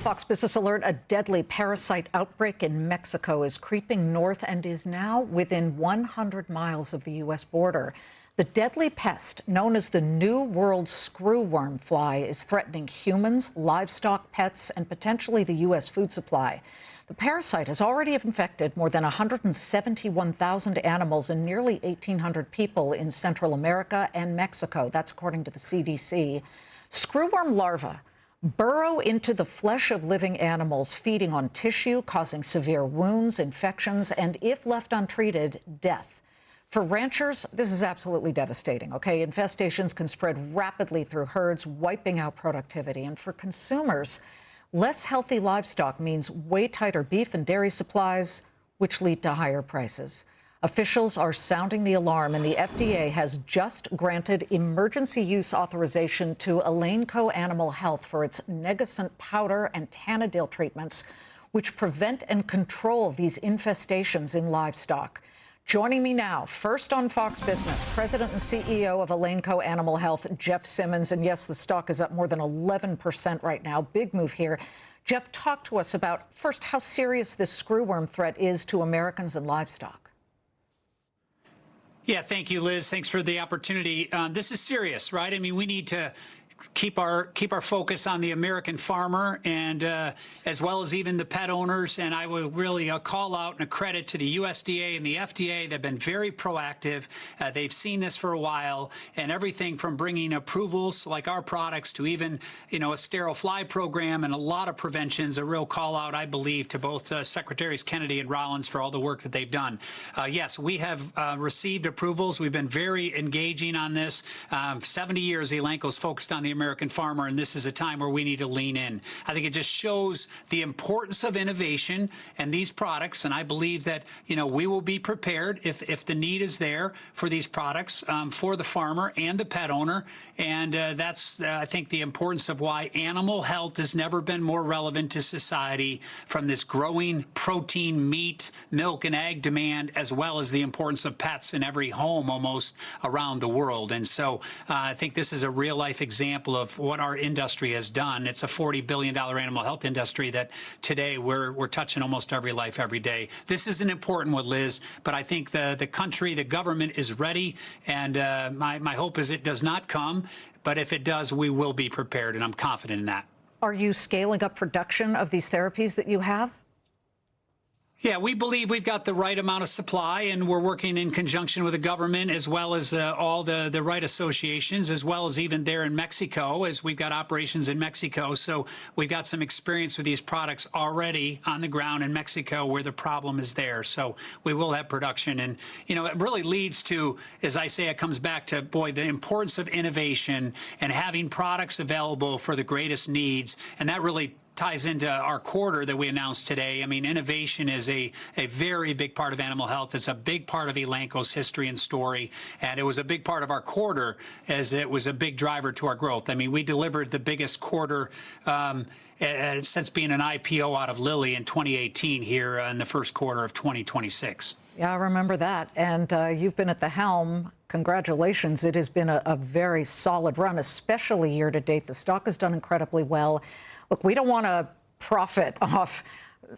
Fox Business Alert, a deadly parasite outbreak in Mexico is creeping north and is now within 100 miles of the U.S. border. The deadly pest, known as the New World Screwworm fly, is threatening humans, livestock, pets, and potentially the U.S. food supply. The parasite has already infected more than 171,000 animals and nearly 1,800 people in Central America and Mexico. That's according to the CDC. Screwworm larvae burrow into the flesh of living animals, feeding on tissue, causing severe wounds, infections, and if left untreated, death. For ranchers, this is absolutely devastating, okay? Infestations can spread rapidly through herds, wiping out productivity. And for consumers, less healthy livestock means way tighter beef and dairy supplies, which lead to higher prices. Officials are sounding the alarm, and the FDA has just granted emergency use authorization to Elanco Animal Health for its Negacent powder and Tanadil treatments, which prevent and control these infestations in livestock. Joining me now, first on Fox Business, President and CEO of Elanco Animal Health, Jeff Simmons. And yes, the stock is up more than 11% right now. Big move here. Jeff, talk to us about, first, how serious this screwworm threat is to Americans and livestock. Yeah, thank you, Liz. Thanks for the opportunity. This is serious, right? I mean, we need to keep our focus on the American farmer and as well as even the pet owners. And I will really call out and a credit to the USDA and the FDA. They've been very proactive. They've seen this for a while, and everything from bringing approvals like our products to even, a sterile fly program and a lot of preventions. A real call out, I believe, to both Secretaries Kennedy and Rollins for all the work that they've done. Yes, we have received approvals. We've been very engaging on this. 70 years, Elanco's focused on the American farmer, and this is a time where we need to lean in. I think it just shows the importance of innovation and these products, and I believe that, we will be prepared if the need is there for these products for the farmer and the pet owner, and that's, I think, the importance of why animal health has never been more relevant to society, from this growing protein, meat, milk, and egg demand, as well as the importance of pets in every home almost around the world. And so I think this is a real-life example of what our industry has done. It's a $40 billion animal health industry that today we're touching almost every life every day. This is an important one, Liz, but I think the country, the government is ready, and my hope is it does not come, but if it does, we will be prepared, and I'm confident in that. Are you scaling up production of these therapies that you have? Yeah, we believe we've got the right amount of supply, and we're working in conjunction with the government as well as all the right associations, as well as even there in Mexico, as we've got operations in Mexico. So we've got some experience with these products already on the ground in Mexico where the problem is there. So we will have production. And, it really leads to, as I say, it comes back to, boy, the importance of innovation and having products available for the greatest needs. And that really ties into our quarter that we announced today. I mean, innovation is a very big part of animal health. It's a big part of Elanco's history and story, and it was a big part of our quarter as it was a big driver to our growth. I mean, we delivered the biggest quarter since being an IPO out of Lilly in 2018 here in the first quarter of 2026. Yeah, I remember that. And you've been at the helm. Congratulations. It has been a very solid run, especially year to date. The stock has done incredibly well. Look, we don't want to profit off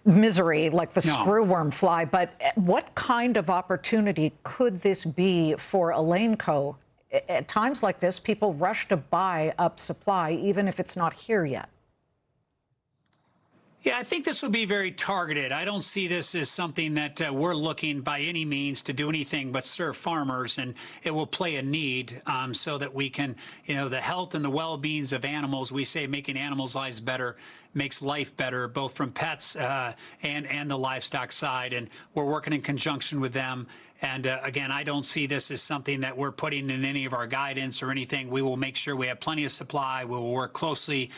misery like the screwworm fly, but what kind of opportunity could this be for Elanco? At times like this, people rush to buy up supply, even if it's not here yet. Yeah, I think this will be very targeted. I don't see this as something that we're looking by any means to do anything but serve farmers, and it will play a need so that we can, the health and the well-beings of animals. We say making animals' lives better makes life better, both from pets and the livestock side, and we're working in conjunction with them. And again, I don't see this as something that we're putting in any of our guidance or anything. We will make sure we have plenty of supply. We will work closely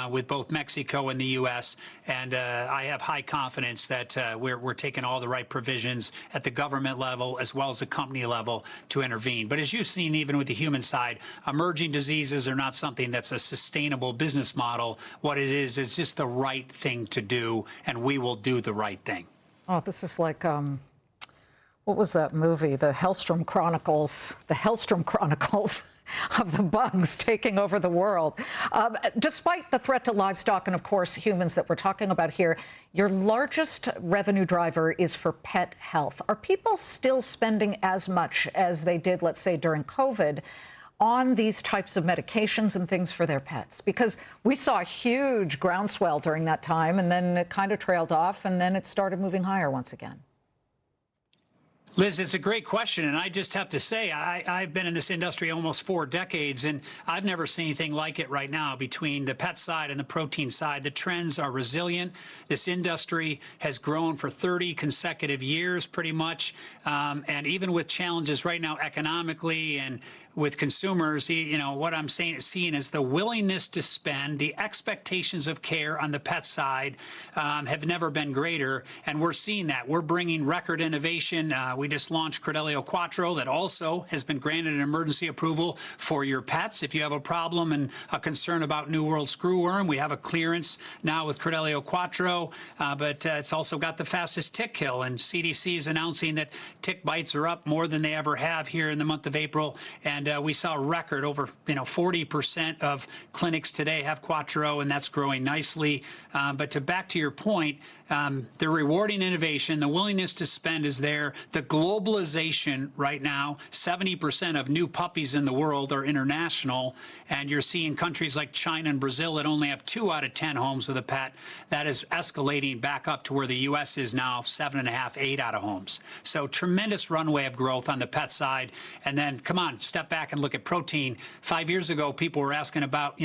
with both Mexico and the U.S. And I have high confidence that we're taking all the right provisions at the government level as well as the company level to intervene. But as you've seen, even with the human side, emerging diseases are not something that's a sustainable business model. What it is just the right thing to do, and we will do the right thing. Oh, this is like What was that movie? The Hellstrom Chronicles. The Hellstrom Chronicles of the bugs taking over the world. Despite the threat to livestock and, of course, humans that we're talking about here, your largest revenue driver is for pet health. Are people still spending as much as they did, let's say, during COVID on these types of medications and things for their pets? Because we saw a huge groundswell during that time, and then it kind of trailed off, and then it started moving higher once again. Liz, it's a great question, and I just have to say I've been in this industry almost 4 decades, and I've never seen anything like it right now between the pet side and the protein side. The trends are resilient. This industry has grown for 30 consecutive years, pretty much, and even with challenges right now economically and with consumers, you know, what I'm seeing is the willingness to spend, the expectations of care on the pet side have never been greater, and we're seeing that. We're bringing record innovation. We just launched Credelio Quattro that also has been granted an emergency approval for your pets. If you have a problem and a concern about New World Screwworm, we have a clearance now with Credelio Quattro, but it's also got the fastest tick kill, and CDC is announcing that tick bites are up more than they ever have here in the month of April, and we saw a record over 40% of clinics today have Quattro, and that's growing nicely. But back to your point, they're rewarding innovation. The willingness to spend is there. The globalization right now, 70% of new puppies in the world are international, and you're seeing countries like China and Brazil that only have 2 out of 10 homes with a pet. That is escalating back up to where the U.S. is now, 7.5, 8 out of homes. So tremendous runway of growth on the pet side. And then, come on, step back and look at protein. 5 years ago, people were asking about,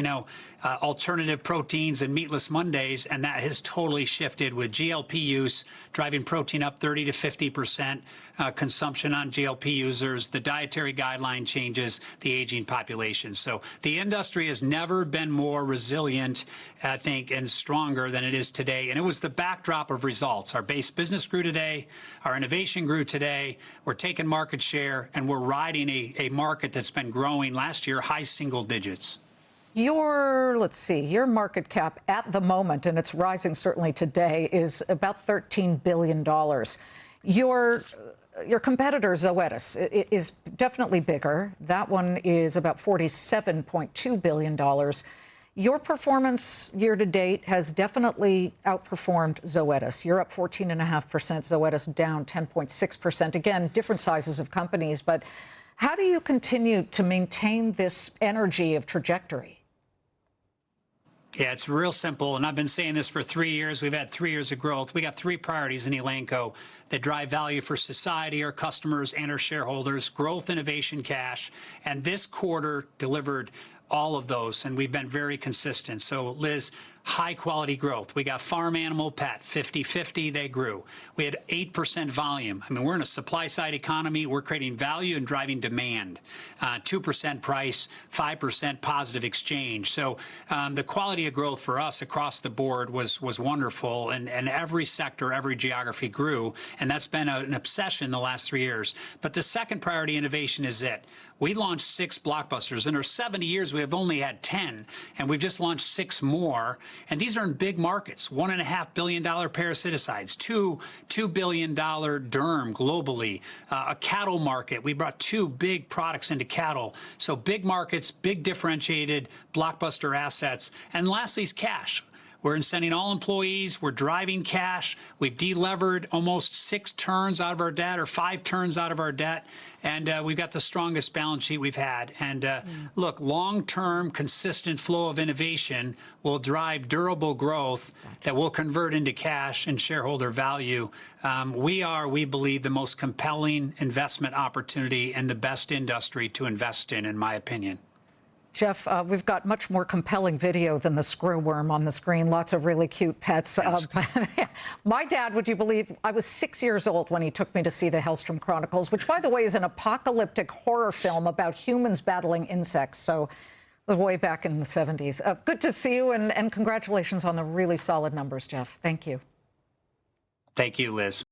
alternative proteins and meatless Mondays, and that has totally shifted with GLP use, driving protein up 30 to 50%, consumption on GLP users, the dietary guideline changes, the aging population. So the industry has never been more resilient, I think, and stronger than it is today. And it was the backdrop of results. Our base business grew today. Our innovation grew today. We're taking market share, and we're riding a market that's been growing last year, high single digits. Your market cap at the moment, and it's rising certainly today, is about $13 billion. Your competitor, Zoetis, is definitely bigger. That one is about $47.2 billion. Your performance year to date has definitely outperformed Zoetis. You're up 14.5%, Zoetis down 10.6%. Again, different sizes of companies, but how do you continue to maintain this energy of trajectory? Yeah, it's real simple, and I've been saying this for 3 years. We've had 3 years of growth. We got 3 priorities in Elanco that drive value for society, our customers, and our shareholders: growth, innovation, cash. And this quarter delivered all of those, and we've been very consistent. So, Liz, high-quality growth. We got farm animal pet, 50-50, they grew. We had 8% volume. I mean, we're in a supply-side economy. We're creating value and driving demand. 2% price, 5% positive exchange. So the quality of growth for us across the board was wonderful, and every sector, every geography grew, and that's been an obsession the last 3 years. But the second priority, innovation, is it. We launched 6 blockbusters. In our 70 years, we have only had 10, and we've just launched 6 more. And these are in big markets: $1.5 billion parasiticides, $2 billion derm globally, a cattle market. We brought 2 big products into cattle. So big markets, big differentiated blockbuster assets. And lastly is cash. We're incenting all employees. We're driving cash. We've delevered almost 6 turns out of our debt, or 5 turns out of our debt. And we've got the strongest balance sheet we've had. And look, long-term, consistent flow of innovation will drive durable growth that will convert into cash and shareholder value. We believe, the most compelling investment opportunity and the best industry to invest in my opinion. Jeff, we've got much more compelling video than the Screwworm on the screen. Lots of really cute pets. My dad, would you believe, I was 6 years old when he took me to see the Hellstrom Chronicles, which, by the way, is an apocalyptic horror film about humans battling insects. So it was way back in the 70s. Good to see you, and congratulations on the really solid numbers, Jeff. Thank you. Thank you, Liz.